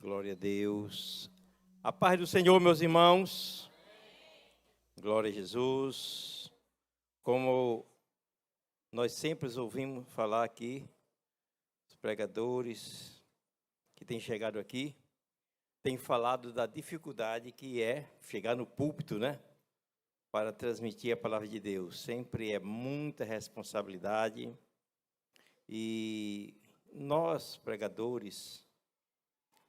Glória a Deus. A paz do Senhor, meus irmãos. Glória a Jesus. Como nós sempre ouvimos falar aqui, os pregadores que têm chegado aqui, têm falado da dificuldade que é chegar no púlpito, né? Para transmitir a palavra de Deus. Sempre é muita responsabilidade. E nós, pregadores,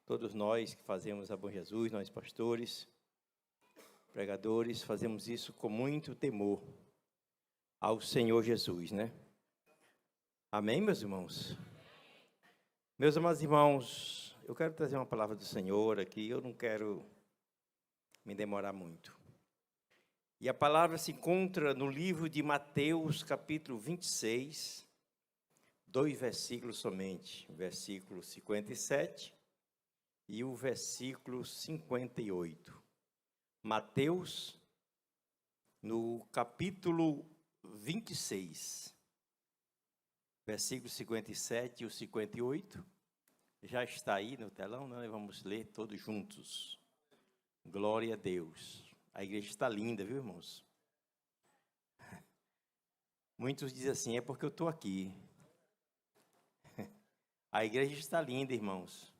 todos nós que fazemos a Bom Jesus, nós pastores, pregadores, fazemos isso com muito temor ao Senhor Jesus, né? Amém, meus irmãos? Meus amados irmãos, eu quero trazer uma palavra do Senhor aqui, eu não quero me demorar muito. E a palavra se encontra no livro de Mateus, capítulo 26, 2 versículos somente, versículo 57 e o versículo 58. Mateus, no capítulo 26, versículo 57 e o 58, já está aí no telão, nós vamos ler todos juntos. Glória a Deus. A igreja está linda, viu, irmãos? Muitos dizem assim, é porque eu estou aqui. A igreja está linda, irmãos.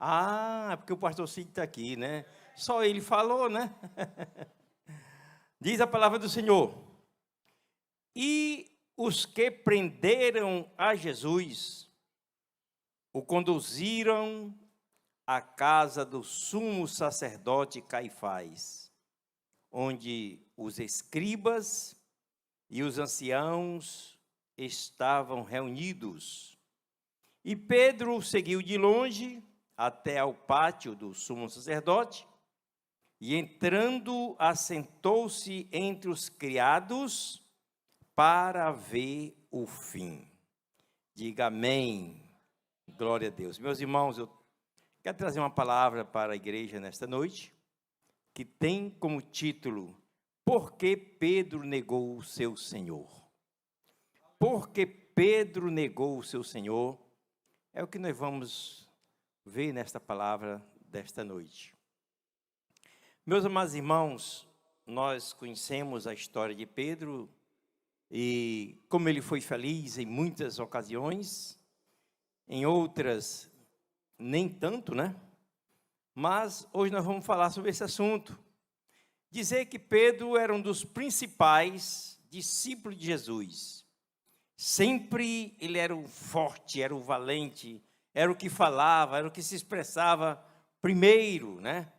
Ah, porque o pastor Cid está aqui, né? Só ele falou, né? Diz a palavra do Senhor. E os que prenderam a Jesus, o conduziram à casa do sumo sacerdote Caifás, onde os escribas e os anciãos estavam reunidos. E Pedro seguiu de longe até ao pátio do sumo sacerdote, e entrando, assentou-se entre os criados para ver o fim. Diga amém. Glória a Deus. Meus irmãos, eu quero trazer uma palavra para a igreja nesta noite, que tem como título, Por que Pedro negou o seu Senhor? Por que Pedro negou o seu Senhor? É o que nós vamos ver nesta palavra desta noite. Meus amados irmãos, nós conhecemos a história de Pedro e como ele foi feliz em muitas ocasiões, em outras nem tanto, né? Mas hoje nós vamos falar sobre esse assunto. Dizer que Pedro era um dos principais discípulos de Jesus. Sempre ele era o forte, era o valente, era o que falava, era o que se expressava primeiro, né?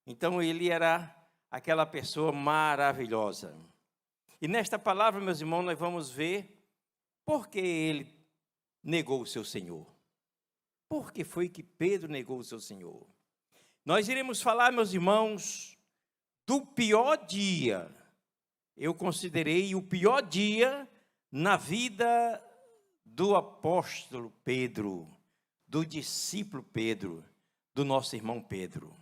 Então, ele era aquela pessoa maravilhosa. E nesta palavra, meus irmãos, nós vamos ver por que ele negou o seu Senhor. Por que foi que Pedro negou o seu Senhor? Nós iremos falar, meus irmãos, do pior dia. Eu considerei o pior dia na vida do apóstolo Pedro, do discípulo Pedro, do nosso irmão Pedro.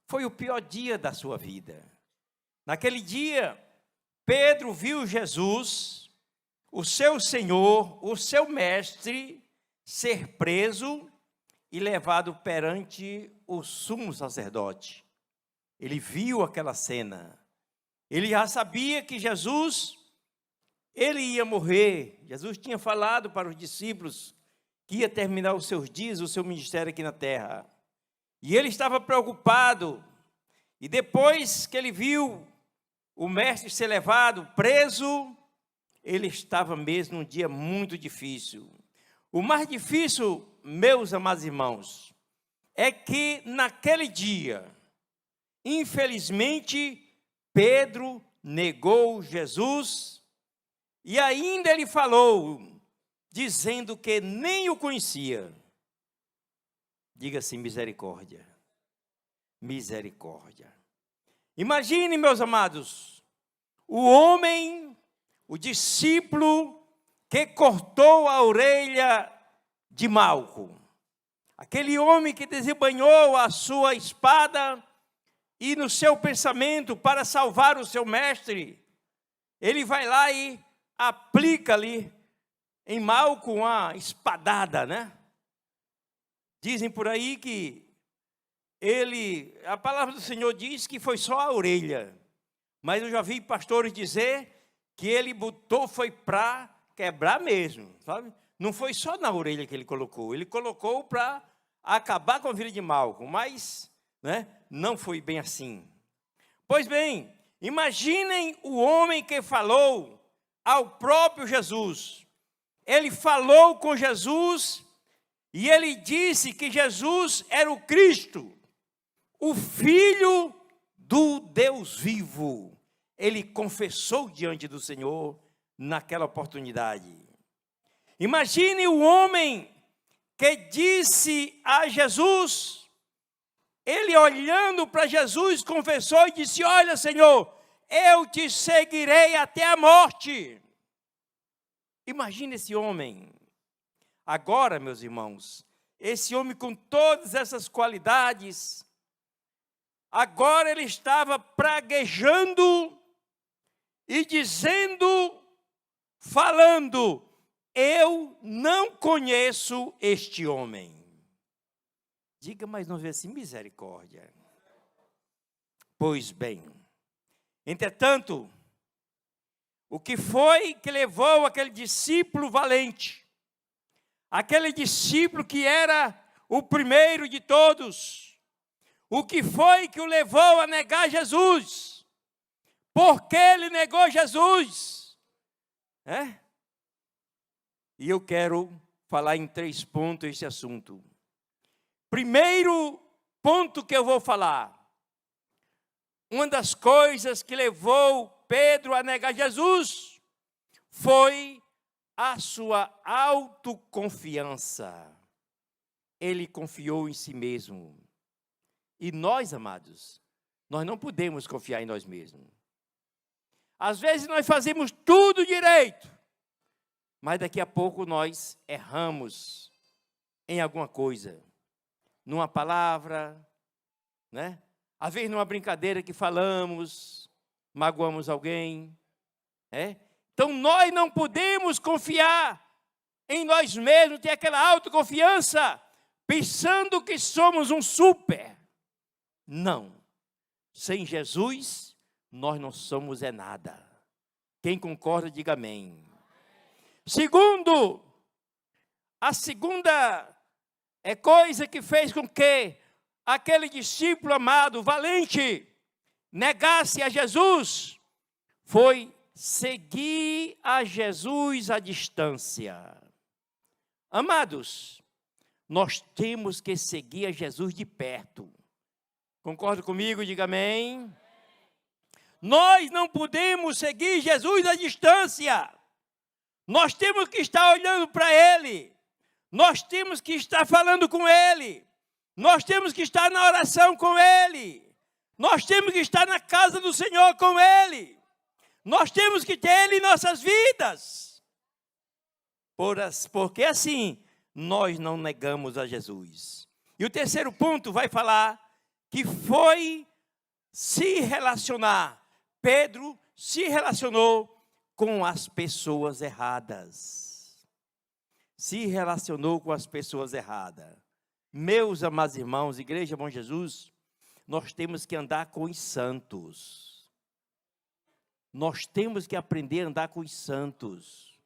Foi o pior dia da sua vida. Naquele dia, Pedro viu Jesus, o seu Senhor, o seu mestre, ser preso e levado perante o sumo sacerdote. Ele viu aquela cena. Ele já sabia que Jesus, ele ia morrer. Jesus tinha falado para os discípulos que ia terminar os seus dias, o seu ministério aqui na terra. E ele estava preocupado. E depois que ele viu o mestre ser levado, preso, ele estava mesmo num dia muito difícil. O mais difícil, meus amados irmãos, é que naquele dia, infelizmente, Pedro negou Jesus e ainda ele falou, dizendo que nem o conhecia. Diga assim, misericórdia. Misericórdia. Imagine, meus amados, o homem, o discípulo que cortou a orelha de Malco. Aquele homem que desembanhou a sua espada e no seu pensamento para salvar o seu mestre, ele vai lá e aplica ali em Malco uma espadada, né? Dizem por aí que a palavra do Senhor diz que foi só a orelha, mas eu já vi pastores dizer que ele botou foi para quebrar mesmo, sabe? Não foi só na orelha que ele colocou para acabar com a vida de Malco, mas, né, não foi bem assim. Pois bem, imaginem o homem que falou ao próprio Jesus. Ele falou com Jesus e ele disse que Jesus era o Cristo, o Filho do Deus vivo. Ele confessou diante do Senhor naquela oportunidade. Imagine o homem que disse a Jesus, ele olhando para Jesus, confessou e disse: olha, Senhor, eu te seguirei até a morte. Imagine esse homem. Agora, meus irmãos, esse homem com todas essas qualidades, agora ele estava praguejando e dizendo, falando: eu não conheço este homem. Diga mais uma vez assim: misericórdia. Pois bem, entretanto, o que foi que levou aquele discípulo valente, aquele discípulo que era o primeiro de todos, o que foi que o levou a negar Jesus? Por que ele negou Jesus? E eu quero falar em 3 pontos esse assunto. Primeiro ponto que eu vou falar, uma das coisas que levou Pedro a negar Jesus foi a sua autoconfiança. Ele confiou em si mesmo. E nós, amados, nós não podemos confiar em nós mesmos. Às vezes nós fazemos tudo direito, mas daqui a pouco nós erramos em alguma coisa, numa palavra, né? Às vezes numa brincadeira que falamos, magoamos alguém, Então nós não podemos confiar em nós mesmos, ter aquela autoconfiança, pensando que somos um super. Não, sem Jesus nós não somos nada. Quem concorda, diga amém. Segundo, a segunda coisa que fez com que aquele discípulo amado, valente, negasse a Jesus, foi seguir a Jesus à distância. Amados, nós temos que seguir a Jesus de perto. Concorda comigo? Diga amém. Nós não podemos seguir Jesus à distância. Nós temos que estar olhando para Ele. Nós temos que estar falando com Ele. Nós temos que estar na oração com Ele. Nós temos que estar na casa do Senhor com Ele. Nós temos que ter Ele em nossas vidas. Porque assim, nós não negamos a Jesus. E o terceiro ponto vai falar que foi se relacionar. Pedro se relacionou com as pessoas erradas. Se relacionou com as pessoas erradas. Meus amados irmãos, Igreja Bom Jesus, nós temos que andar com os santos. Nós temos que aprender a andar com os santos,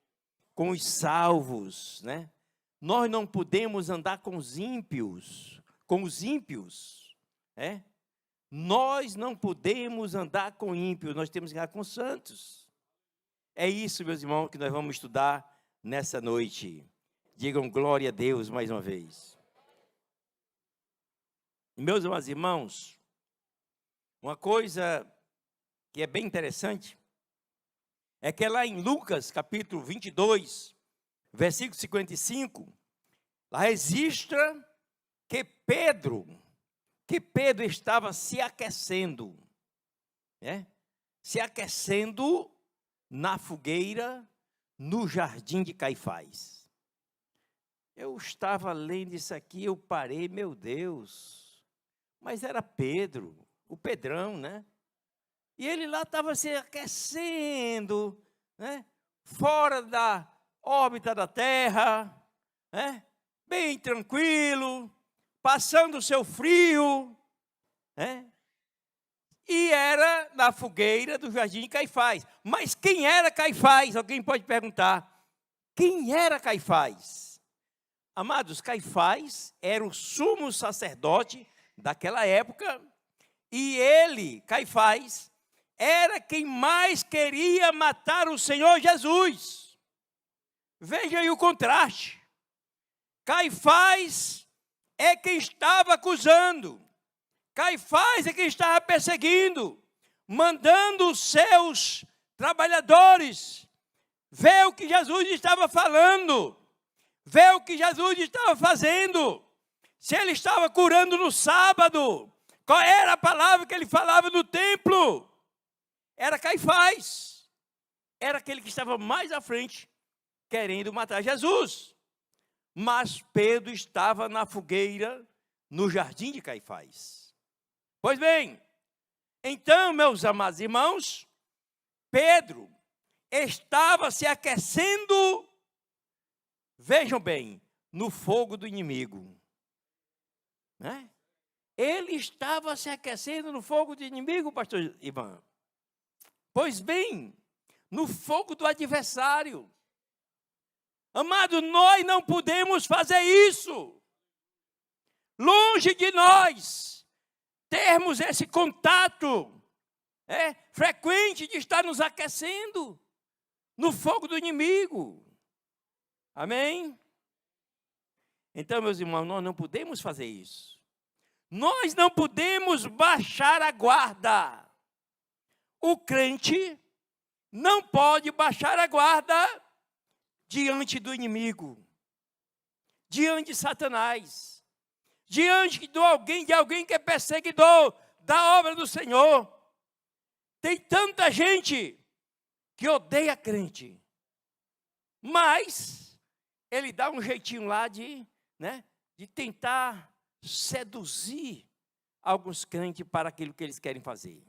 com os salvos, né? Nós não podemos andar com os ímpios, Nós não podemos andar com ímpios, nós temos que andar com santos. É isso, meus irmãos, que nós vamos estudar nessa noite. Digam glória a Deus mais uma vez. Meus amados irmãos, uma coisa que é bem interessante, é que lá em Lucas, capítulo 22, versículo 55, lá registra que Pedro estava se aquecendo, se aquecendo na fogueira, no jardim de Caifás. Eu estava lendo isso aqui, eu parei, meu Deus, mas era Pedro, o Pedrão, né? E ele lá estava se aquecendo, fora da órbita da Terra, bem tranquilo, passando o seu frio, né? E era na fogueira do jardim de Caifás. Mas quem era Caifás? Alguém pode perguntar. Quem era Caifás? Amados, Caifás era o sumo sacerdote daquela época. E ele, Caifás, era quem mais queria matar o Senhor Jesus. Veja aí o contraste. Caifás é quem estava acusando. Caifás é quem estava perseguindo, mandando os seus trabalhadores ver o que Jesus estava falando, ver o que Jesus estava fazendo, se ele estava curando no sábado, qual era a palavra que ele falava no templo. Era Caifás, era aquele que estava mais à frente, querendo matar Jesus. Mas Pedro estava na fogueira, no jardim de Caifás. Pois bem, então, meus amados irmãos, Pedro estava se aquecendo, vejam bem, no fogo do inimigo, né? Ele estava se aquecendo no fogo do inimigo, pastor Ivan. Pois bem, no fogo do adversário. Amado, nós não podemos fazer isso. Longe de nós termos esse contato frequente de estar nos aquecendo no fogo do inimigo. Amém? Então, meus irmãos, nós não podemos fazer isso. Nós não podemos baixar a guarda. O crente não pode baixar a guarda diante do inimigo, diante de Satanás, diante de alguém que é perseguidor da obra do Senhor. Tem tanta gente que odeia crente, mas ele dá um jeitinho lá de tentar seduzir alguns crentes para aquilo que eles querem fazer.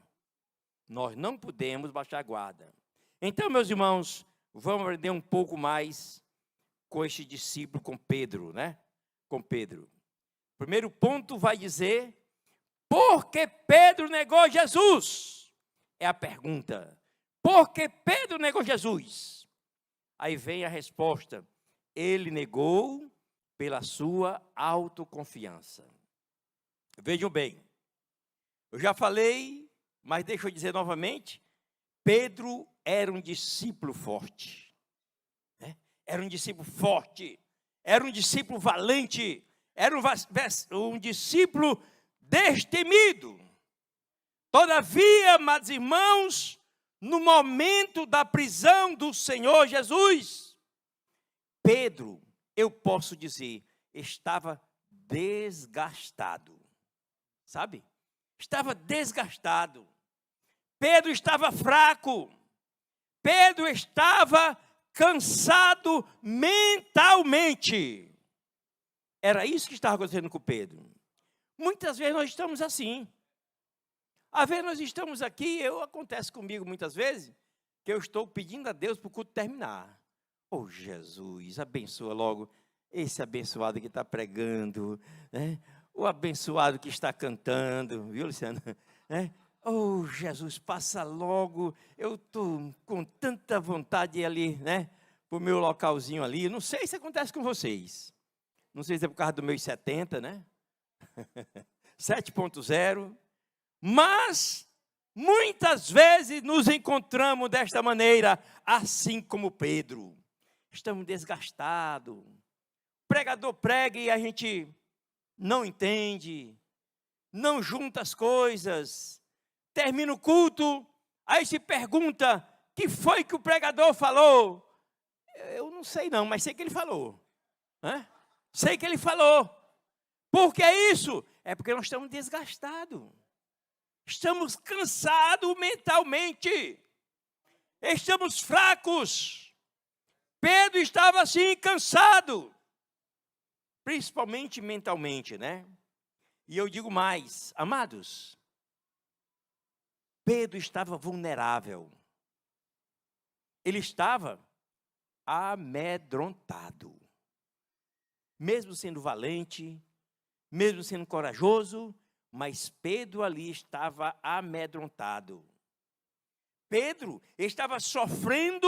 Nós não podemos baixar a guarda. Então, meus irmãos, vamos aprender um pouco mais com este discípulo, com Pedro, né? Com Pedro. Primeiro ponto vai dizer, por que Pedro negou Jesus? É a pergunta. Por que Pedro negou Jesus? Aí vem a resposta. Ele negou pela sua autoconfiança. Vejam bem, eu já falei, mas deixa eu dizer novamente, Pedro era um discípulo forte. Era um discípulo forte, era um discípulo valente, era um discípulo destemido. Todavia, amados irmãos, no momento da prisão do Senhor Jesus, Pedro, eu posso dizer, estava desgastado. Sabe? Estava desgastado. Pedro estava fraco. Pedro estava cansado mentalmente. Era isso que estava acontecendo com Pedro. Muitas vezes nós estamos assim. Às vezes nós estamos aqui, acontece comigo muitas vezes, que eu estou pedindo a Deus para o culto terminar. Oh, Jesus, abençoa logo esse abençoado que está pregando, né? O abençoado que está cantando, viu, Luciano? Oh, Jesus, passa logo, eu estou com tanta vontade de ir ali, né, para o meu localzinho ali. Não sei se acontece com vocês. Não sei se é por causa do meus 70, né? 7.0. Mas, muitas vezes nos encontramos desta maneira, assim como Pedro. Estamos desgastados. O pregador prega e a gente não entende, não junta as coisas. Termina o culto, aí se pergunta, o que foi que o pregador falou? Eu não sei não, mas sei que ele falou. Sei que ele falou. Por que isso? É porque nós estamos desgastados. Estamos cansados mentalmente. Estamos fracos. Pedro estava assim, cansado. Principalmente mentalmente, né? E eu digo mais, amados, Pedro estava vulnerável. Ele estava amedrontado. Mesmo sendo valente, mesmo sendo corajoso, Mas Pedro ali estava amedrontado. Pedro estava sofrendo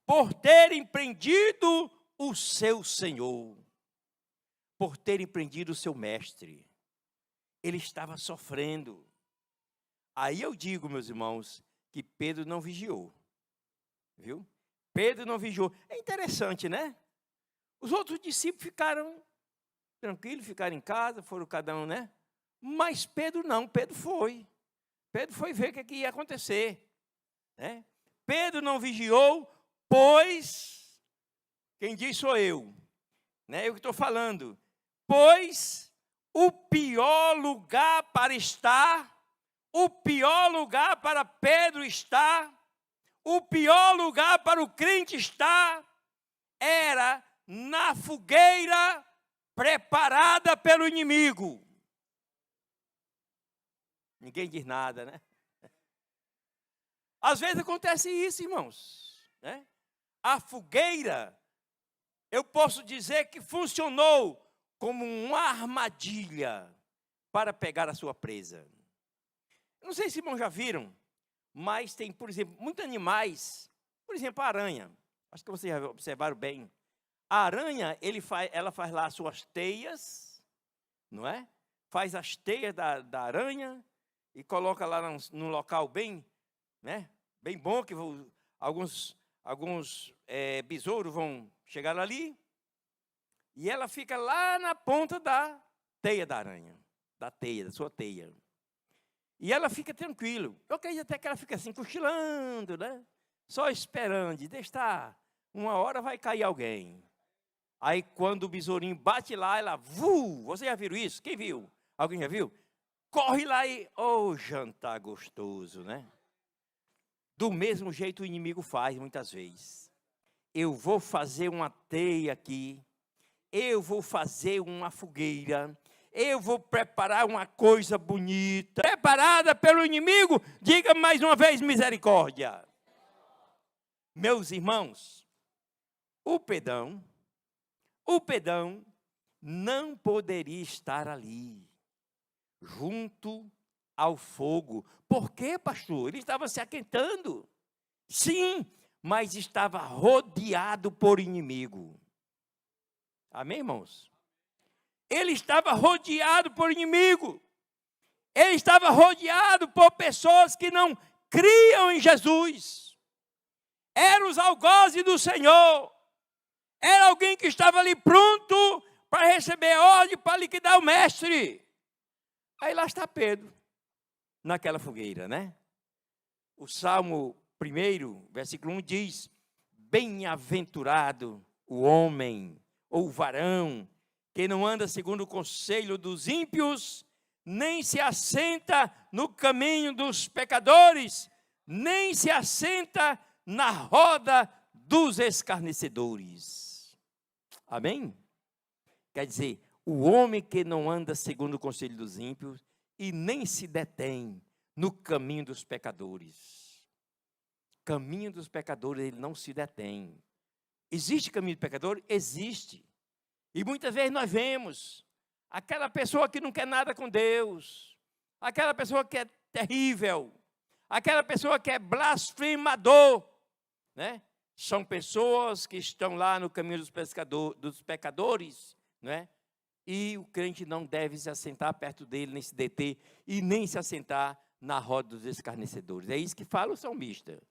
por ter empreendido o seu Senhor, por ter empreendido o seu mestre. Ele estava sofrendo. Aí eu digo, meus irmãos, que Pedro não vigiou. Viu? Pedro não vigiou. É interessante, né? Os outros discípulos ficaram tranquilos, ficaram em casa, foram cada um, né? Mas Pedro não, Pedro foi. Pedro foi ver o que ia acontecer. Né? Pedro não vigiou, pois, quem diz sou eu. Né? Eu que estou falando. Pois o pior lugar para estar, o pior lugar para Pedro estar, o pior lugar para o crente estar, era na fogueira preparada pelo inimigo. Ninguém diz nada, né? Às vezes acontece isso, irmãos. Né? A fogueira, eu posso dizer que funcionou como uma armadilha para pegar a sua presa. Não sei se irmãos já viram, mas tem, por exemplo, muitos animais, por exemplo, a aranha. Acho que vocês já observaram bem. A aranha, ela faz lá as suas teias, não é? Faz as teias da aranha e coloca lá num local bem, né? Bem bom, que alguns besouros vão chegar ali. E ela fica lá na ponta da teia da aranha, da sua teia. E ela fica tranquila. Eu acredito até que ela fica assim, cochilando, né? Só esperando, deixa estar. Uma hora vai cair alguém. Aí quando o besourinho bate lá, ela, você já viu isso? Quem viu? Alguém já viu? Corre lá e, jantar gostoso, né? Do mesmo jeito o inimigo faz muitas vezes. Eu vou fazer uma teia aqui, eu vou fazer uma fogueira, eu vou preparar uma coisa bonita, preparada pelo inimigo, diga mais uma vez misericórdia. Meus irmãos, o Pedrão não poderia estar ali, junto ao fogo. Por quê, pastor? Ele estava se aquentando. Sim, mas estava rodeado por inimigo. Amém, irmãos? Ele estava rodeado por inimigo. Ele estava rodeado por pessoas que não criam em Jesus. Eram os algozes do Senhor. Era alguém que estava ali pronto para receber ordem, para liquidar o mestre. Aí lá está Pedro, naquela fogueira, né? O Salmo 1, versículo 1 diz: bem-aventurado o homem ou varão que não anda segundo o conselho dos ímpios, nem se assenta no caminho dos pecadores, nem se assenta na roda dos escarnecedores. Amém? Quer dizer, o homem que não anda segundo o conselho dos ímpios e nem se detém no caminho dos pecadores. Caminho dos pecadores, ele não se detém. Existe caminho do pecador? Existe. E muitas vezes nós vemos aquela pessoa que não quer nada com Deus, aquela pessoa que é terrível, aquela pessoa que é blasfemador, né? São pessoas que estão lá no caminho dos pecadores, né? E o crente não deve se assentar perto dele, nem se deter, e nem se assentar na roda dos escarnecedores. É isso que fala o salmista.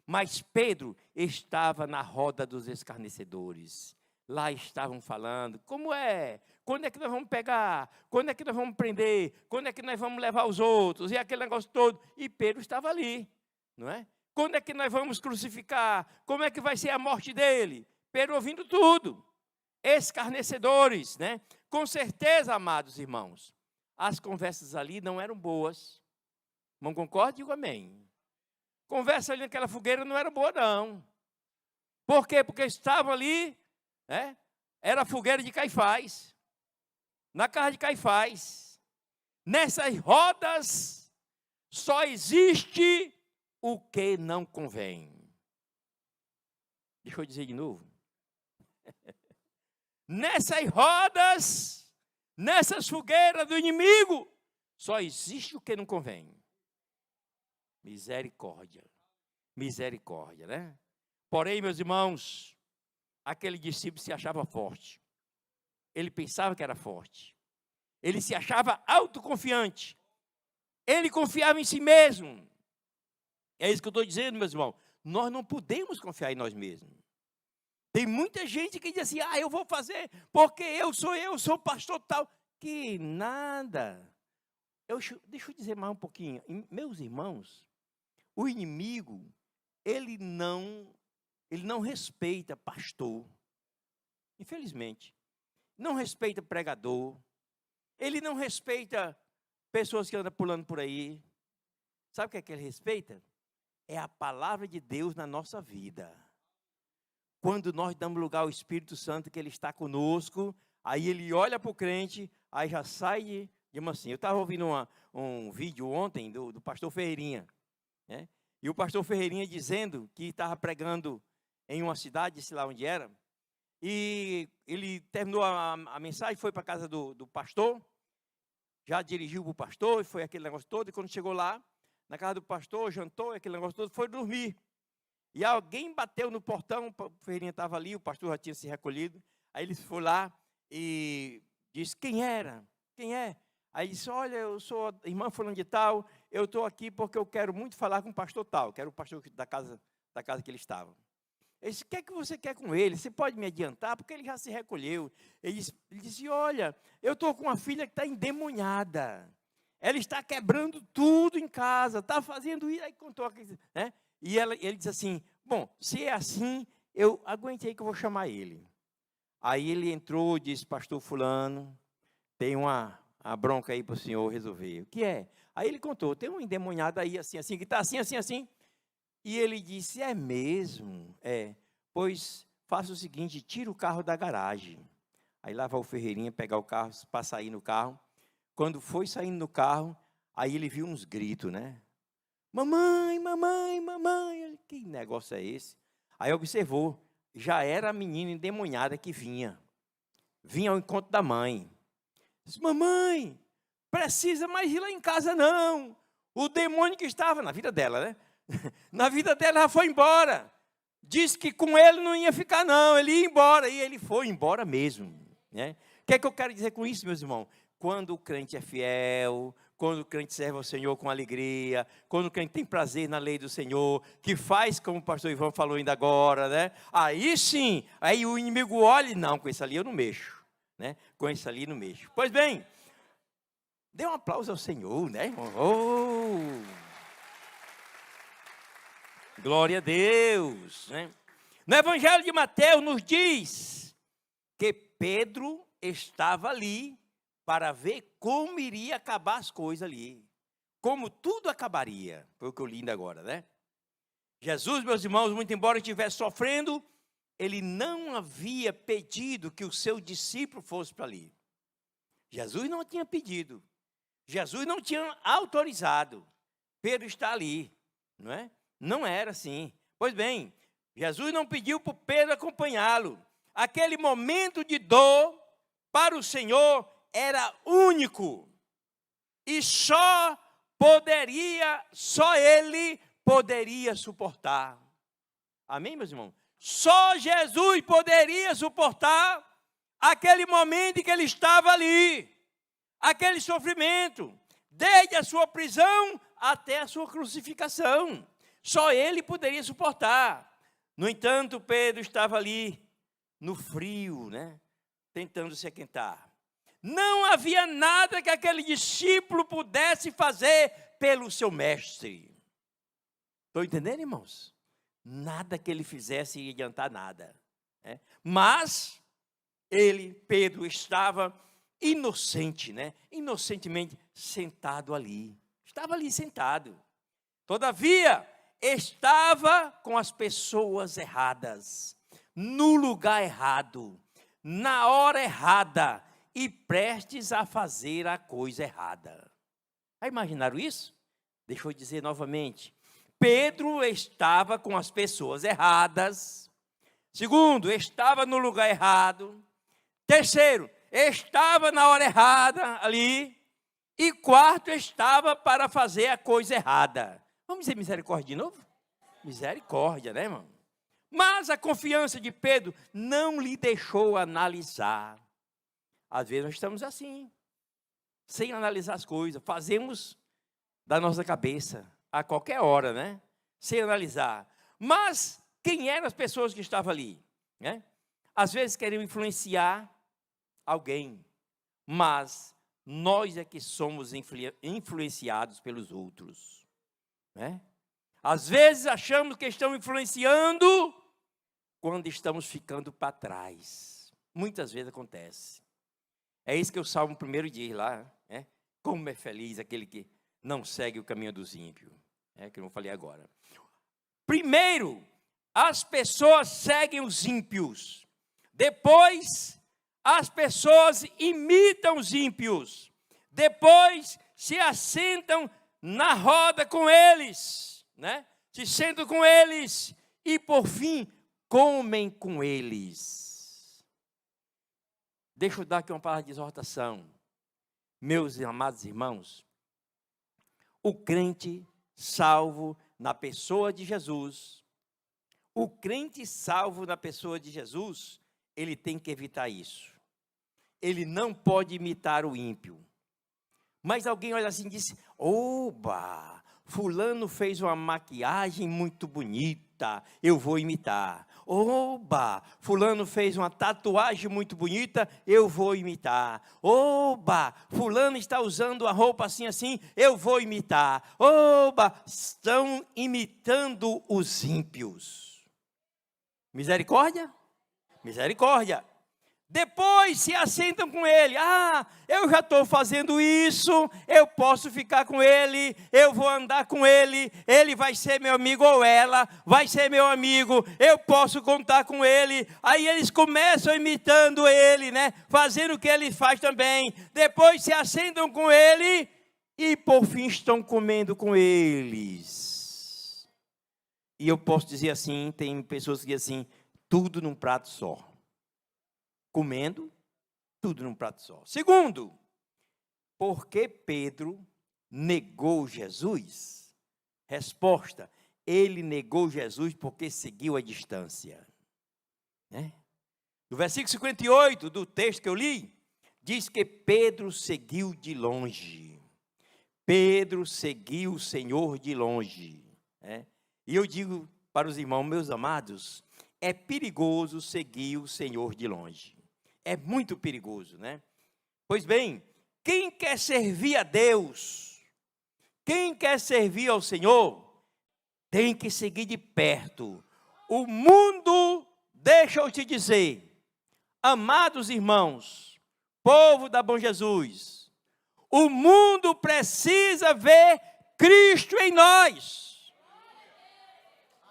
Mas Pedro estava na roda dos escarnecedores. Lá estavam falando, como é? Quando é que nós vamos pegar? Quando é que nós vamos prender? Quando é que nós vamos levar os outros? E aquele negócio todo. E Pedro estava ali, não é? Quando é que nós vamos crucificar? Como é que vai ser a morte dele? Pedro ouvindo tudo. Escarnecedores, né? Com certeza, amados irmãos, as conversas ali não eram boas. Não concorda? Digo amém. Conversa ali naquela fogueira não era boa, não. Por quê? Porque estavam ali, né? Era a fogueira de Caifás. Na casa de Caifás. Nessas rodas só existe o que não convém. Deixa eu dizer de novo. Nessas rodas nessas fogueiras do inimigo, só existe o que não convém. Misericórdia. Misericórdia, né? Porém, meus irmãos, aquele discípulo se achava forte. Ele pensava que era forte. Ele se achava autoconfiante. Ele confiava em si mesmo. É isso que eu estou dizendo, meus irmãos. Nós não podemos confiar em nós mesmos. Tem muita gente que diz assim, eu vou fazer porque eu sou pastor tal. Que nada. Deixa eu dizer mais um pouquinho. Meus irmãos, o inimigo, ele não respeita pastor. Infelizmente. Não respeita pregador. Ele não respeita pessoas que andam pulando por aí. Sabe o que ele respeita? É a palavra de Deus na nossa vida. Quando nós damos lugar ao Espírito Santo, que Ele está conosco, aí Ele olha para o crente, aí já sai de uma assim. Eu estava ouvindo um vídeo ontem do pastor Ferreirinha, né? E o pastor Ferreirinha dizendo que estava pregando em uma cidade, sei lá onde era, e ele terminou a mensagem, foi para a casa do pastor, já dirigiu para o pastor, e foi aquele negócio todo, e quando chegou lá, na casa do pastor, jantou, aquele negócio todo, foi dormir. E alguém bateu no portão, o Ferreirinha estava ali, o pastor já tinha se recolhido. Aí ele foi lá e disse, quem era? Quem é? Aí ele disse, olha, eu sou a irmã fulano de tal, eu estou aqui porque eu quero muito falar com o pastor tal, que era o pastor da casa que ele estava. Ele disse, o que é que você quer com ele? Você pode me adiantar? Porque ele já se recolheu. Ele disse, olha, eu estou com uma filha que está endemoniada. Ela está quebrando tudo em casa, está fazendo isso. Aí contou aqui, né? E ele disse assim, bom, se é assim, eu aguentei que eu vou chamar ele. Aí ele entrou e disse, pastor fulano, tem uma bronca aí para o senhor resolver. O que é? Aí ele contou, tem um endemoniado aí assim, que está assim, assim, assim. E ele disse, é mesmo? É, pois faça o seguinte, tira o carro da garagem. Aí lá vai o Ferreirinha pegar o carro, para sair no carro. Quando foi saindo no carro, aí ele viu uns gritos, né? Mamãe, mamãe, mamãe. Que negócio é esse? Aí observou, já era a menina endemoniada que vinha ao encontro da mãe. Disse, mamãe, precisa mais ir lá em casa não. O demônio que estava na vida dela, né? Na vida dela já foi embora. Disse que com ele não ia ficar não, ele ia embora. E ele foi embora mesmo, né? O que é que eu quero dizer com isso, meus irmãos? Quando o crente é fiel, quando o crente serve ao Senhor com alegria, quando o crente tem prazer na lei do Senhor, que faz como o pastor Ivan falou ainda agora, né? Aí sim, aí o inimigo olha e não, com esse ali eu não mexo, né? Com esse ali não mexo. Pois bem, dê um aplauso ao Senhor, né, irmão? Oh! Glória a Deus, né? No Evangelho de Mateus nos diz que Pedro estava ali para ver como iria acabar as coisas ali. Como tudo acabaria. Foi o que eu li ainda agora, né? Jesus, meus irmãos, muito embora estivesse sofrendo, ele não havia pedido que o seu discípulo fosse para ali. Jesus não tinha pedido. Jesus não tinha autorizado. Pedro está ali, não é? Não era assim. Pois bem, Jesus não pediu para Pedro acompanhá-lo. Aquele momento de dor para o Senhor era único. E só ele poderia suportar. Amém, meus irmãos? Só Jesus poderia suportar aquele momento em que ele estava ali. Aquele sofrimento. Desde a sua prisão até a sua crucificação. Só ele poderia suportar. No entanto, Pedro estava ali no frio, né? Tentando se aquentar. Não havia nada que aquele discípulo pudesse fazer pelo seu mestre. Estão entendendo, irmãos? Nada que ele fizesse ia adiantar nada. Né? Mas Pedro, estava inocente, né? Inocentemente sentado ali. Estava ali sentado. Todavia, estava com as pessoas erradas, no lugar errado, na hora errada e prestes a fazer a coisa errada. Já imaginaram isso? Deixa eu dizer novamente. Pedro estava com as pessoas erradas. Segundo, estava no lugar errado. Terceiro, estava na hora errada ali, e quarto estava para fazer a coisa errada. Vamos dizer misericórdia de novo? Misericórdia, né, irmão? Mas a confiança de Pedro não lhe deixou analisar. Às vezes nós estamos assim, sem analisar as coisas, fazemos da nossa cabeça, a qualquer hora, né? Sem analisar. Mas quem eram as pessoas que estavam ali? Né? Às vezes queriam influenciar alguém, mas nós é que somos influenciados pelos outros. Né? Às vezes achamos que estão influenciando quando estamos ficando para trás. Muitas vezes acontece. É isso que o Salmo 1 diz lá, né? Como é feliz aquele que não segue o caminho dos ímpios, que eu não falei agora. Primeiro, as pessoas seguem os ímpios. Depois, as pessoas imitam os ímpios. Depois, se assentam na roda com eles, né? Se sentam com eles e, por fim, comem com eles. Deixa eu dar aqui uma palavra de exortação. Meus amados irmãos, o crente salvo na pessoa de Jesus, ele tem que evitar isso. Ele não pode imitar o ímpio. Mas alguém olha assim e diz: oba, fulano fez uma maquiagem muito bonita, eu vou imitar. Oba, fulano fez uma tatuagem muito bonita, eu vou imitar. Oba, fulano está usando a roupa assim, assim, eu vou imitar. Oba, estão imitando os ímpios. Misericórdia? Misericórdia. Depois se assentam com ele. Ah, eu já estou fazendo isso, eu posso ficar com ele, eu vou andar com ele, ele vai ser meu amigo ou ela vai ser meu amigo, eu posso contar com ele. Aí eles começam imitando ele, né? Fazendo o que ele faz também. Depois se assentam com ele e por fim estão comendo com eles. E eu posso dizer assim, tem pessoas que dizem assim, tudo num prato só. Comendo, tudo num prato só. Segundo, por que Pedro negou Jesus? Resposta, ele negou Jesus porque seguiu a distância. Né? No versículo 58 do texto que eu li, diz que Pedro seguiu de longe. Pedro seguiu o Senhor de longe. Né? E eu digo para os irmãos, meus amados, é perigoso seguir o Senhor de longe. É muito perigoso, né? Pois bem, quem quer servir a Deus, quem quer servir ao Senhor, tem que seguir de perto. O mundo, deixa eu te dizer, amados irmãos, povo da Bom Jesus, o mundo precisa ver Cristo em nós.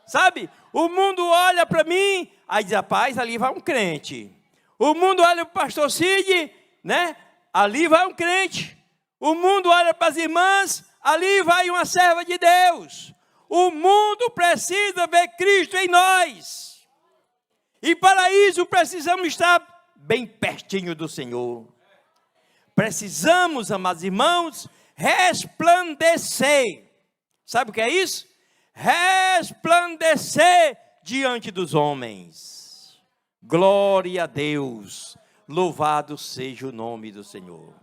Sabe, o mundo olha para mim, aí diz, rapaz, ali vai um crente. O mundo olha para o pastor Cid, né? Ali vai um crente. O mundo olha para as irmãs, ali vai uma serva de Deus. O mundo precisa ver Cristo em nós. E para isso precisamos estar bem pertinho do Senhor. Precisamos, amados irmãos, resplandecer. Sabe o que é isso? Resplandecer diante dos homens. Glória a Deus, louvado seja o nome do Senhor.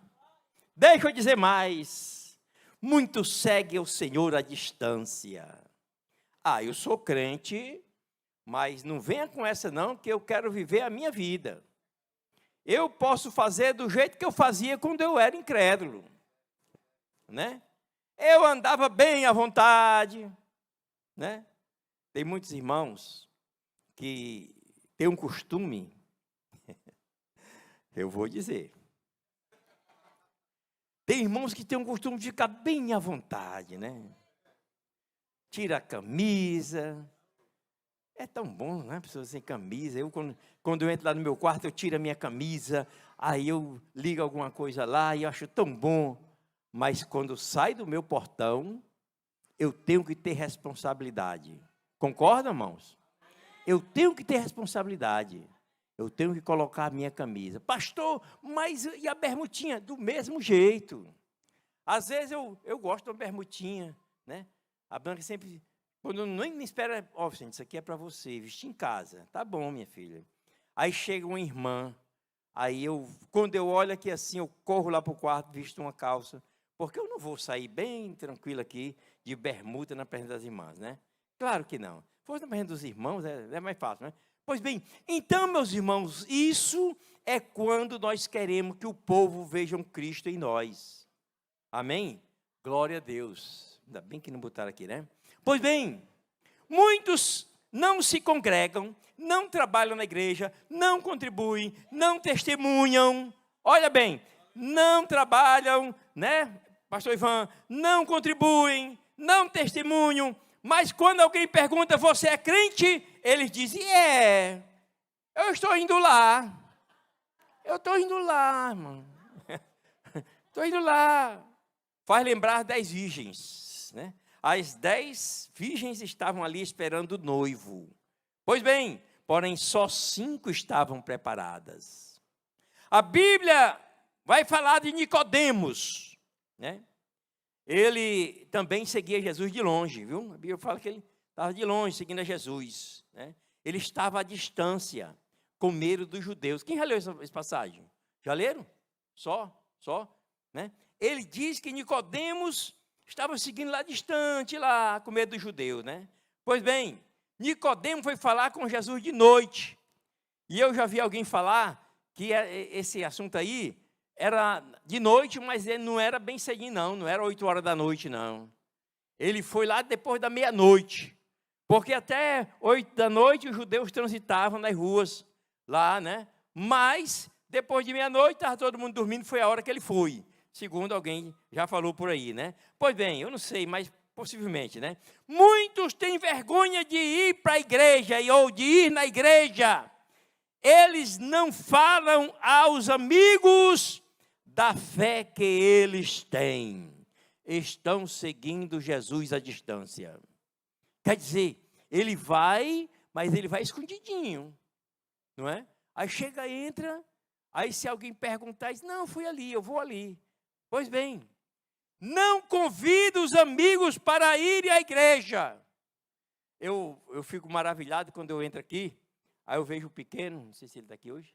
Deixa eu dizer mais, muitos seguem o Senhor à distância. Ah, eu sou crente, mas não venha com essa não, que eu quero viver a minha vida. Eu posso fazer do jeito que eu fazia quando eu era incrédulo, né? Eu andava bem à vontade, né? Tem muitos irmãos que tem um costume, eu vou dizer, tem irmãos que têm um costume de ficar bem à vontade, né? Tira a camisa, é tão bom, né? Pessoas sem camisa, eu quando eu entro lá no meu quarto, eu tiro a minha camisa, aí eu ligo alguma coisa lá e eu acho tão bom, mas quando sai do meu portão, eu tenho que ter responsabilidade, concorda, irmãos? Eu tenho que ter responsabilidade. Eu tenho que colocar a minha camisa. Pastor, mas e a bermutinha? Do mesmo jeito. Às vezes eu gosto de uma bermutinha, né? A Blanca sempre, quando nem espera, ó, gente, isso aqui é para você, vestir em casa. Tá bom, minha filha. Aí chega uma irmã, aí quando eu olho aqui assim, eu corro lá para o quarto, visto uma calça, porque eu não vou sair bem tranquilo aqui, de bermuda na presença das irmãs, né? Claro que não. Se fosse na presença dos irmãos, é mais fácil, né? Pois bem, então, meus irmãos, isso é quando nós queremos que o povo veja um Cristo em nós. Amém? Glória a Deus. Ainda bem que não botaram aqui, né? Pois bem, muitos não se congregam, não trabalham na igreja, não contribuem, não testemunham. Olha bem, não trabalham, né, pastor Ivan? Não contribuem, não testemunham. Mas quando alguém pergunta, você é crente? Eles dizem, eu estou indo lá. Eu estou indo lá, irmão. Estou indo lá. Faz lembrar 10 virgens, né? As 10 virgens estavam ali esperando o noivo. Pois bem, porém só 5 estavam preparadas. A Bíblia vai falar de Nicodemos, né? Ele também seguia Jesus de longe, viu? A Bíblia fala que ele estava de longe, seguindo a Jesus, né? Ele estava à distância, com medo dos judeus. Quem já leu essa passagem? Já leram? Só, né? Ele diz que Nicodemos estava seguindo lá distante, lá, com medo dos judeus, né? Pois bem, Nicodemos foi falar com Jesus de noite. E eu já vi alguém falar que esse assunto aí era de noite, mas ele não era bem cedinho, não era 8 horas da noite, não. Ele foi lá depois da meia-noite, porque até 8 da noite os judeus transitavam nas ruas lá, né? Mas, depois de meia-noite, estava todo mundo dormindo, foi a hora que ele foi, segundo alguém já falou por aí, né? Pois bem, eu não sei, mas possivelmente, né? Muitos têm vergonha de ir para a igreja ou de ir na igreja. Eles não falam aos amigos da fé que eles têm. Estão seguindo Jesus à distância. Quer dizer, ele vai, mas ele vai escondidinho, não é? Aí chega, entra, aí se alguém perguntar, diz, não, fui ali, eu vou ali. Pois bem, não convida os amigos para ir à igreja. Eu fico maravilhado quando eu entro aqui, aí eu vejo o pequeno, não sei se ele está aqui hoje,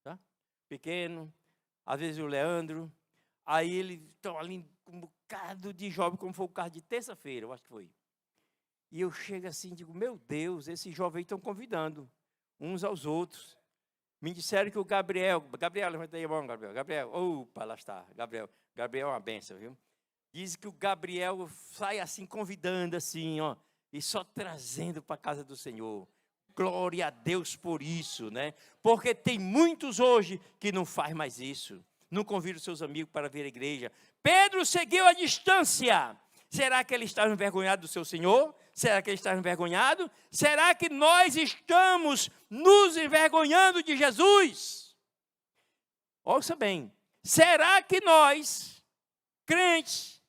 tá? Pequeno, às vezes o Leandro, aí eles estão ali com um bocado de jovem, como foi o caso de terça-feira, eu acho que foi. E eu chego assim e digo, meu Deus, esses jovens estão convidando uns aos outros. Me disseram que o Gabriel, levanta aí a mão, Gabriel, opa, lá está, Gabriel é uma benção, viu? Diz que o Gabriel sai assim, convidando assim, ó, e só trazendo para a casa do Senhor. Glória a Deus por isso, né? Porque tem muitos hoje que não faz mais isso. Não convidam seus amigos para vir à igreja. Pedro seguiu à distância. Será que ele estava envergonhado do seu Senhor? Será que ele estava envergonhado? Será que nós estamos nos envergonhando de Jesus? Ouça bem. Será que nós, crentes,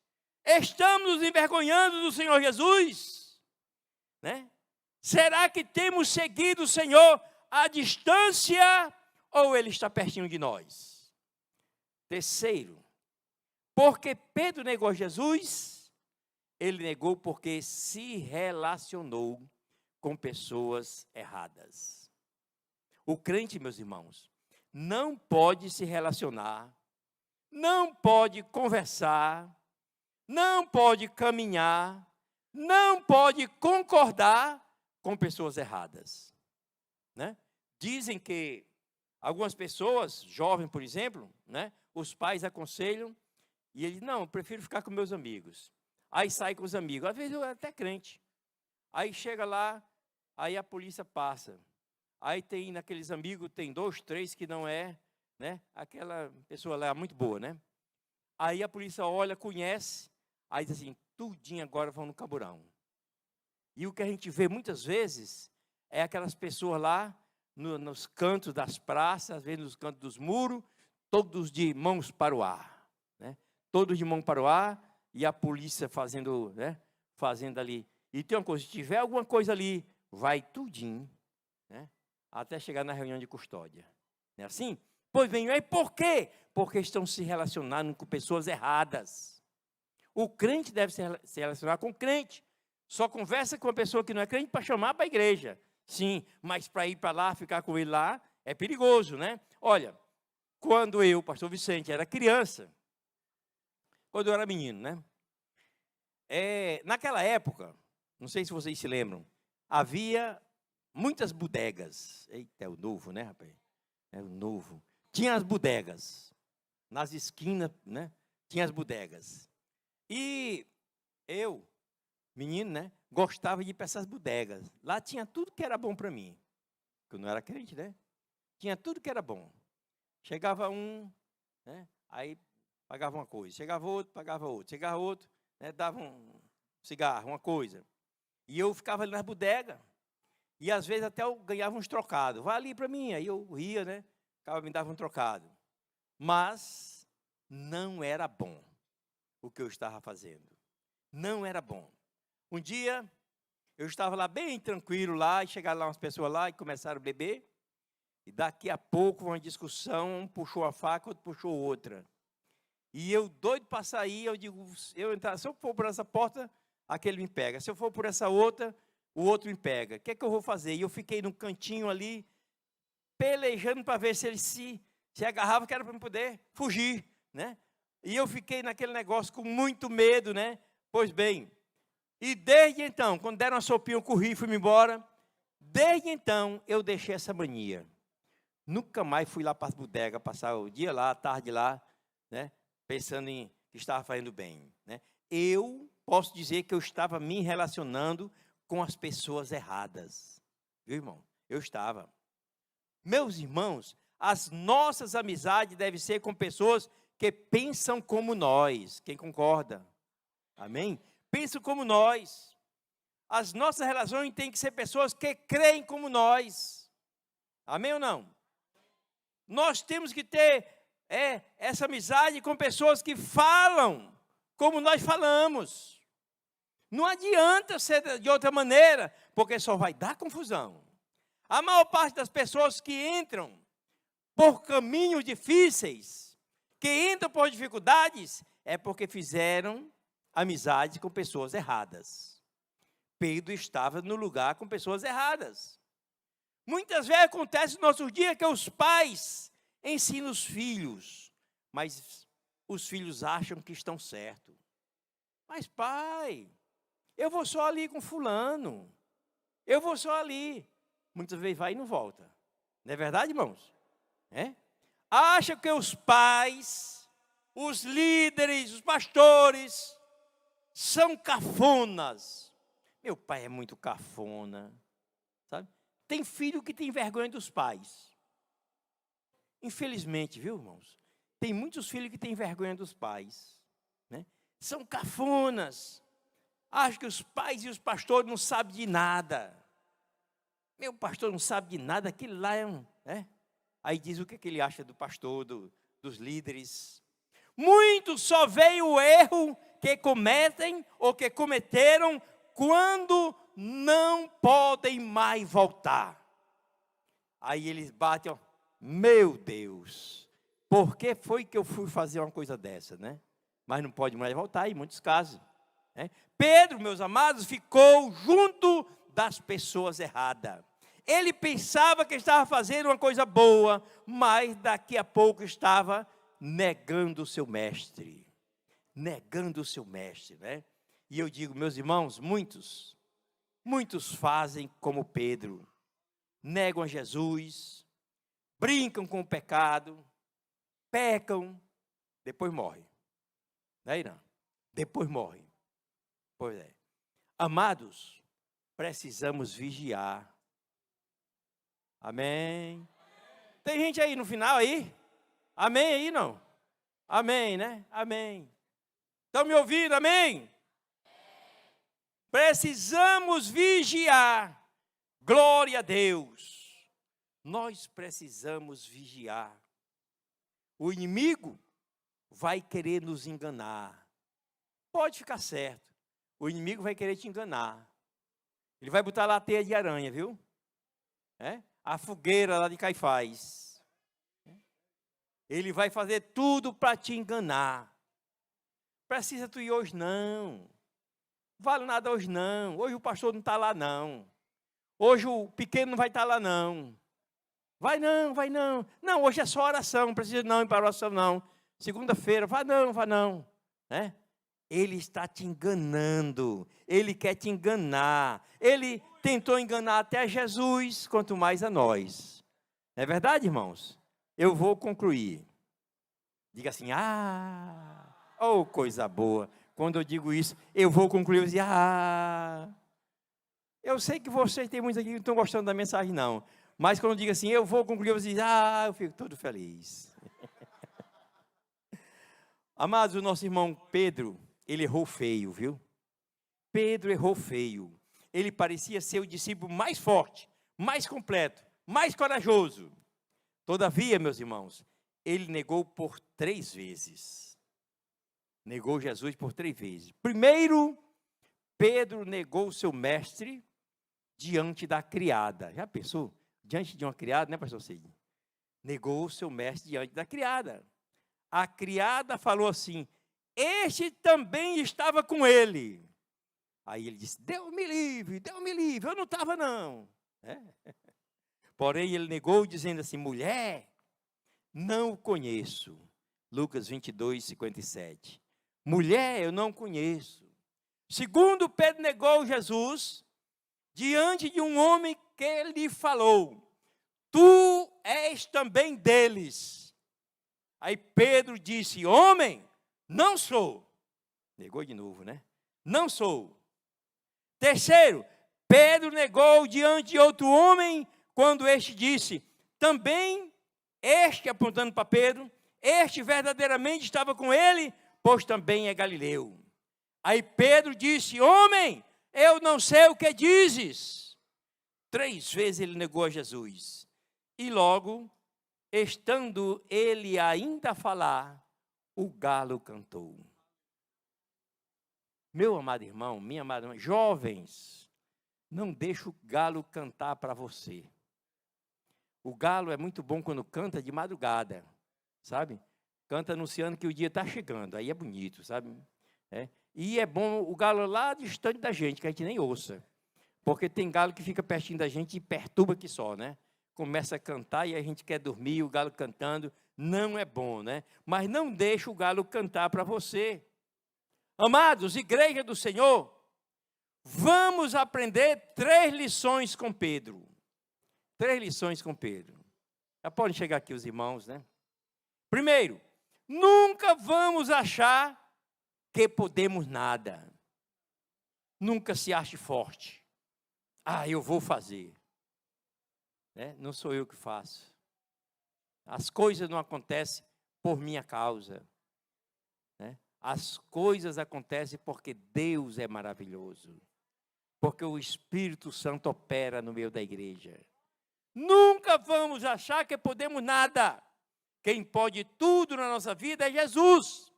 estamos nos envergonhando do Senhor Jesus? Né? Será que temos seguido o Senhor à distância ou Ele está pertinho de nós? Terceiro, porque Pedro negou Jesus, ele negou porque se relacionou com pessoas erradas. O crente, meus irmãos, não pode se relacionar, não pode conversar, não pode caminhar, não pode concordar com pessoas erradas, né? Dizem que algumas pessoas, jovens, por exemplo, né, os pais aconselham e ele não, eu prefiro ficar com meus amigos. Aí sai com os amigos, às vezes eu até crente. Aí chega lá, aí a polícia passa. Aí tem naqueles amigos, tem 2, 3 que não é, né, aquela pessoa lá muito boa, né? Aí a polícia olha, conhece, aí diz assim, tudinho agora vão no camburão. E o que a gente vê muitas vezes é aquelas pessoas lá nos cantos das praças, às vezes nos cantos dos muros, todos de mãos para o ar, né? Todos de mão para o ar e a polícia fazendo, né, fazendo ali. E tem uma coisa, se tiver alguma coisa ali, vai tudinho, né? até chegar na reunião de custódia. Não é assim? Pois bem, e por quê? Porque estão se relacionando com pessoas erradas. O crente deve se relacionar com o crente. Só conversa com uma pessoa que não é crente para chamar para a igreja. Sim, mas para ir para lá, ficar com ele lá, é perigoso, né? Olha, quando eu, pastor Vicente, era criança, quando eu era menino, né? Naquela época, não sei se vocês se lembram, havia muitas bodegas. Eita, é o novo, né, rapaz? É o novo. Tinha as bodegas. Nas esquinas, né? Tinha as bodegas. E eu, menino, né? Gostava de ir para essas bodegas. Lá tinha tudo que era bom para mim. Porque eu não era crente, né? Tinha tudo que era bom. Chegava um, né? Aí pagava uma coisa. Chegava outro, pagava outro. Chegava outro, né? Dava um cigarro, uma coisa. E eu ficava ali nas bodegas. E às vezes até eu ganhava uns trocados. Vai ali para mim. Aí eu ria, né? Ficava, me dava um trocado. Mas não era bom o que eu estava fazendo. Não era bom. Um dia, eu estava lá bem tranquilo lá, e chegaram lá umas pessoas lá e começaram a beber. E daqui a pouco, uma discussão, um puxou a faca, outro puxou outra. E eu doido para sair, eu digo, se eu for por essa porta, aquele me pega. Se eu for por essa outra, o outro me pega. O que é que eu vou fazer? E eu fiquei num cantinho ali, pelejando para ver se ele se agarrava, que era para eu poder fugir, né? E eu fiquei naquele negócio com muito medo, né? Pois bem, e desde então, quando deram uma sopinha, eu corri e fui embora. Desde então, eu deixei essa mania. Nunca mais fui lá para as bodegas, passar o dia lá, a tarde lá, né? Pensando em que estava fazendo bem, né? Eu posso dizer que eu estava me relacionando com as pessoas erradas. Viu, irmão? Eu estava. Meus irmãos, as nossas amizades devem ser com pessoas que pensam como nós. Quem concorda? Amém? Pensam como nós. As nossas relações têm que ser pessoas que creem como nós. Amém ou não? Nós temos que ter essa amizade com pessoas que falam como nós falamos. Não adianta ser de outra maneira, porque só vai dar confusão. A maior parte das pessoas que entram por caminhos difíceis, que entram por dificuldades, é porque fizeram amizade com pessoas erradas. Pedro estava no lugar com pessoas erradas. Muitas vezes acontece nos nossos dias que os pais ensinam os filhos, mas os filhos acham que estão certos. Mas pai, eu vou só ali com fulano, eu vou só ali. Muitas vezes vai e não volta. Não é verdade, irmãos? Acha que os pais, os líderes, os pastores, são cafonas. Meu pai é muito cafona, sabe? Tem filho que tem vergonha dos pais. Infelizmente, viu, irmãos? Tem muitos filhos que têm vergonha dos pais, né? São cafonas. Acham que os pais e os pastores não sabem de nada. Meu pastor não sabe de nada, aquele lá é um... Aí diz o que ele acha do pastor, dos líderes. Muitos só veem o erro que cometem ou que cometeram quando não podem mais voltar. Aí eles batem, ó, meu Deus, por que foi que eu fui fazer uma coisa dessa, né? Mas não pode mais voltar em muitos casos. Pedro, meus amados, ficou junto das pessoas erradas. Ele pensava que estava fazendo uma coisa boa, mas daqui a pouco estava negando o seu mestre. Negando o seu mestre, né? E eu digo, meus irmãos, muitos fazem como Pedro. Negam a Jesus, brincam com o pecado, pecam, depois morrem. Não é, não? Depois morrem. Pois é. Amados, precisamos vigiar. Amém. Tem gente aí no final aí? Amém aí, não? Amém, né? Amém. Estão me ouvindo? Amém? Precisamos vigiar. Glória a Deus. Nós precisamos vigiar. O inimigo vai querer nos enganar. Pode ficar certo. O inimigo vai querer te enganar. Ele vai botar lá a teia de aranha, viu? a fogueira lá de Caifás. Ele vai fazer tudo para te enganar. Precisa tu ir hoje não. Vale nada hoje não. Hoje o pastor não está lá não. Hoje o pequeno não vai estar lá não. Vai não, vai não. Não, hoje é só oração, não precisa não ir para oração não. Segunda-feira, vai não. Né? Ele está te enganando. Ele quer te enganar. Ele tentou enganar até Jesus, quanto mais a nós. Não é verdade, irmãos? Eu vou concluir. Diga assim, oh, coisa boa. Quando eu digo isso, eu vou concluir, eu digo, eu sei que vocês tem muitos aqui que não estão gostando da mensagem, não. Mas quando eu digo assim, eu vou concluir, eu digo, eu fico todo feliz. Amados, o nosso irmão Pedro, ele errou feio, viu? Pedro errou feio. Ele parecia ser o discípulo mais forte, mais completo, mais corajoso. Todavia, meus irmãos, ele negou por 3 vezes. Negou Jesus por 3 vezes. Primeiro, Pedro negou seu mestre diante da criada. Já pensou? Diante de uma criada, né, pastor Cid? Negou seu mestre diante da criada. A criada falou assim, este também estava com ele. Aí ele disse, Deus me livre, eu não estava não. Porém, ele negou dizendo assim, mulher, não o conheço. Lucas 22, 57. Mulher, eu não conheço. Segundo, Pedro negou Jesus diante de um homem que lhe falou, tu és também deles. Aí Pedro disse, homem, não sou. Negou de novo, né? Não sou. Terceiro, Pedro negou diante de outro homem, quando este disse, também este, apontando para Pedro, este verdadeiramente estava com ele, pois também é galileu. Aí Pedro disse, homem, eu não sei o que dizes. 3 vezes ele negou a Jesus. E logo, estando ele ainda a falar, o galo cantou. Meu amado irmão, minha amada irmã, jovens, não deixe o galo cantar para você. O galo é muito bom quando canta de madrugada, sabe? Canta anunciando que o dia está chegando, aí é bonito, sabe? E é bom o galo lá distante da gente, que a gente nem ouça. Porque tem galo que fica pertinho da gente e perturba que só, né? Começa a cantar e a gente quer dormir, o galo cantando, não é bom, né? Mas não deixe o galo cantar para você. Amados, igreja do Senhor, vamos aprender 3 lições com Pedro. 3 lições com Pedro. Já podem chegar aqui os irmãos, né? Primeiro, nunca vamos achar que podemos nada. Nunca se ache forte. Eu vou fazer. Não sou eu que faço. As coisas não acontecem por minha causa. As coisas acontecem porque Deus é maravilhoso. Porque o Espírito Santo opera no meio da igreja. Nunca vamos achar que podemos nada. Quem pode tudo na nossa vida é Jesus.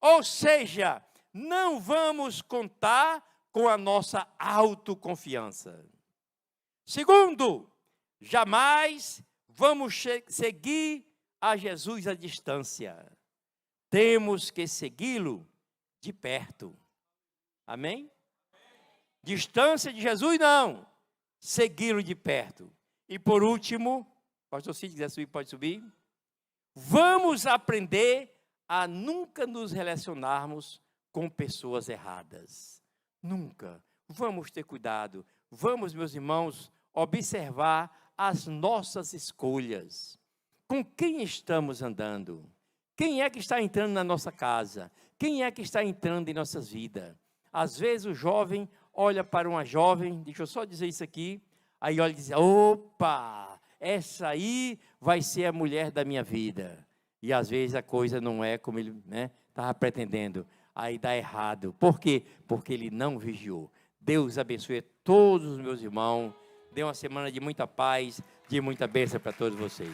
Ou seja, não vamos contar com a nossa autoconfiança. Segundo, jamais vamos seguir a Jesus à distância. Temos que segui-lo de perto. Amém? Distância de Jesus, não. Segui-lo de perto. E por último, pastor Cid, quiser subir, pode subir. Vamos aprender a nunca nos relacionarmos com pessoas erradas. Nunca. Vamos ter cuidado. Vamos, meus irmãos, observar as nossas escolhas. Com quem estamos andando? Quem é que está entrando na nossa casa? Quem é que está entrando em nossas vidas? Às vezes o jovem olha para uma jovem, deixa eu só dizer isso aqui, aí olha e diz, opa, essa aí vai ser a mulher da minha vida. E às vezes a coisa não é como ele estava pretendendo. Aí dá errado. Por quê? Porque ele não vigiou. Deus abençoe todos os meus irmãos. Dê uma semana de muita paz, de muita bênção para todos vocês.